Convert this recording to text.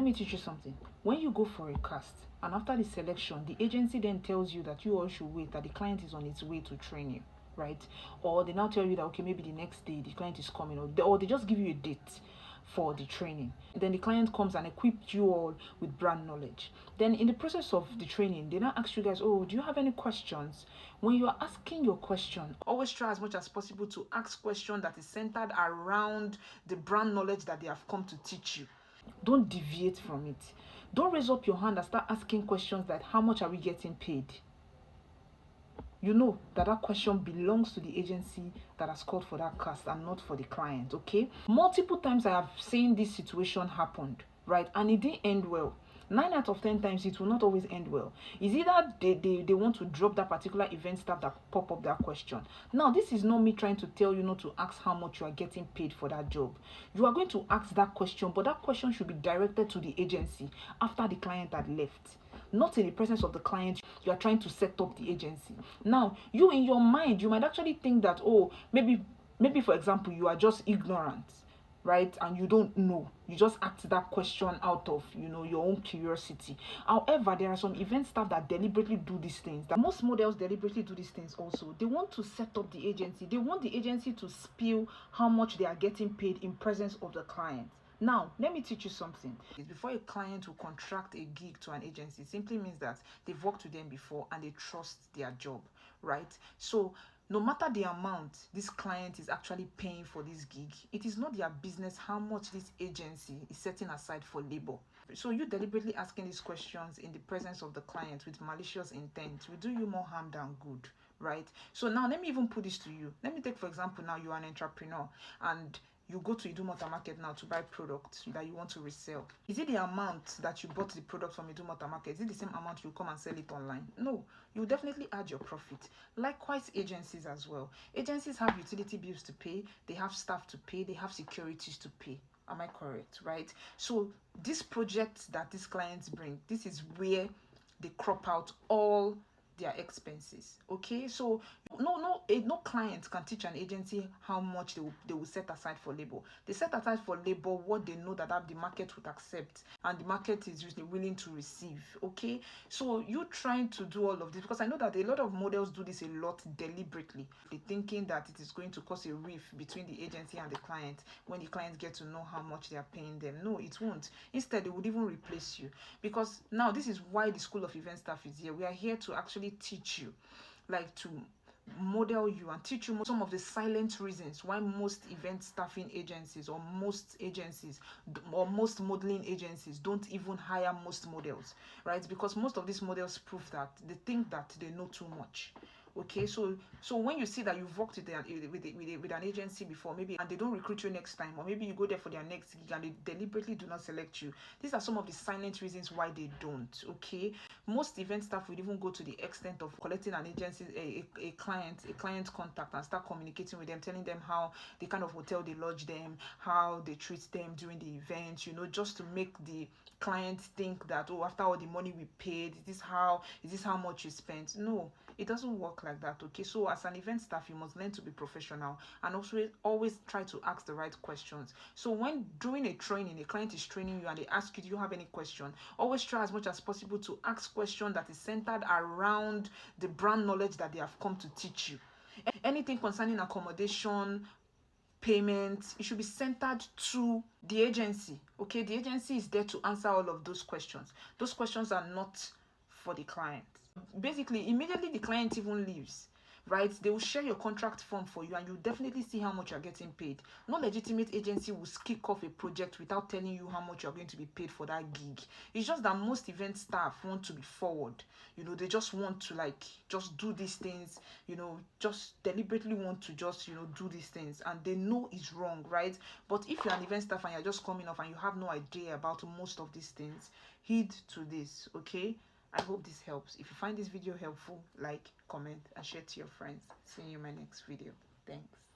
me teach you something. When you go for a cast and after the selection, the agency then tells you that you all should wait, that the client is on its way to train you, right? Or they now tell you that, okay, maybe the next day the client is coming, or they just give you a date for the training. Then the client comes and equips you all with brand knowledge. Then in the process of the training, they now ask you guys, oh, do you have any questions? When you are asking your question, always try as much as possible to ask question that is centered around the brand knowledge that they have come to teach you. Don't deviate from it. Don't raise up your hand and start asking questions like, how much are we getting paid? You know that that question belongs to the agency that has called for that cast and not for the client, okay? Multiple times I have seen this situation happened, right? And it didn't end well. 9 out of 10 times it will not always end well. It's either they want to drop that particular event staff that pop up that question. Now, this is not me trying to tell you not to ask how much you are getting paid for that job. You are going to ask that question, but that question should be directed to the agency after the client had left. Not in the presence of the client. You are trying to set up the agency. Now, you in your mind, you might actually think that, oh, maybe for example, you are just ignorant, right? And you don't know. You just asked that question out of, your own curiosity. However, there are some event staff that deliberately do these things. That most models deliberately do these things also. They want to set up the agency. They want the agency to spill how much they are getting paid in presence of the client. Now, let me teach you something. Before a client will contract a gig to an agency, it simply means that they've worked with them before and they trust their job, right? So, no matter the amount this client is actually paying for this gig, it is not their business how much this agency is setting aside for labor. So you deliberately asking these questions in the presence of the client with malicious intent will do you more harm than good, right? So now let me even put this to you. Let me take, for example, now you are an entrepreneur and you go to Idumota Market now to buy products that you want to resell. Is it the amount that you bought the product from Idumota Market? Is it the same amount you come and sell it online? No, you definitely add your profit. Likewise, agencies as well. Agencies have utility bills to pay, they have staff to pay, they have securities to pay. Am I correct, right? So this project that these clients bring, this is where they crop out all their expenses. Okay, so no client can teach an agency how much they will set aside for labor. They set aside for labor what they know that the market would accept and the market is usually willing to receive. Okay, so you trying to do all of this, because I know that a lot of models do this a lot deliberately. They thinking that it is going to cause a rift between the agency and the client when the clients get to know how much they are paying them. No, it won't. Instead, they would even replace you, because now this is why the School of Event Staff is here. We are here to actually teach you, like to model you and teach you some of the silent reasons why most event staffing agencies or most modeling agencies don't even hire most models, right? Because most of these models prove that they think that they know too much. Okay, so when you see that you've worked with an agency before, maybe, and they don't recruit you next time, or maybe you go there for their next gig and they deliberately do not select you, these are some of the silent reasons why they don't. Okay, most event staff would even go to the extent of collecting an agency, a client contact, and start communicating with them, telling them how the kind of hotel they lodge them, how they treat them during the event, just to make the client think that, oh, after all the money we paid, is this how much you spent? No, it doesn't work like that. Okay, so as an event staff, you must learn to be professional and also always try to ask the right questions. So when doing a training, a client is training you and they ask you, do you have any question, always try as much as possible to ask questions that is centered around the brand knowledge that they have come to teach you. Anything concerning accommodation, payment, it should be centered to the agency. Okay, the agency is there to answer all of those questions. Those questions are not for the client. Basically, immediately the client even leaves, right, they will share your contract form for you and you definitely see how much you're getting paid. No legitimate agency will kick off a project without telling you how much you're going to be paid for that gig. It's just that most event staff want to be forward. They just want to just do these things, just deliberately want to just do these things, and they know it's wrong, right? But if you're an event staff and you're just coming off and you have no idea about most of these things, heed to this. Okay, I hope this helps. If you find this video helpful, like, comment, and share to your friends. See you in my next video. Thanks.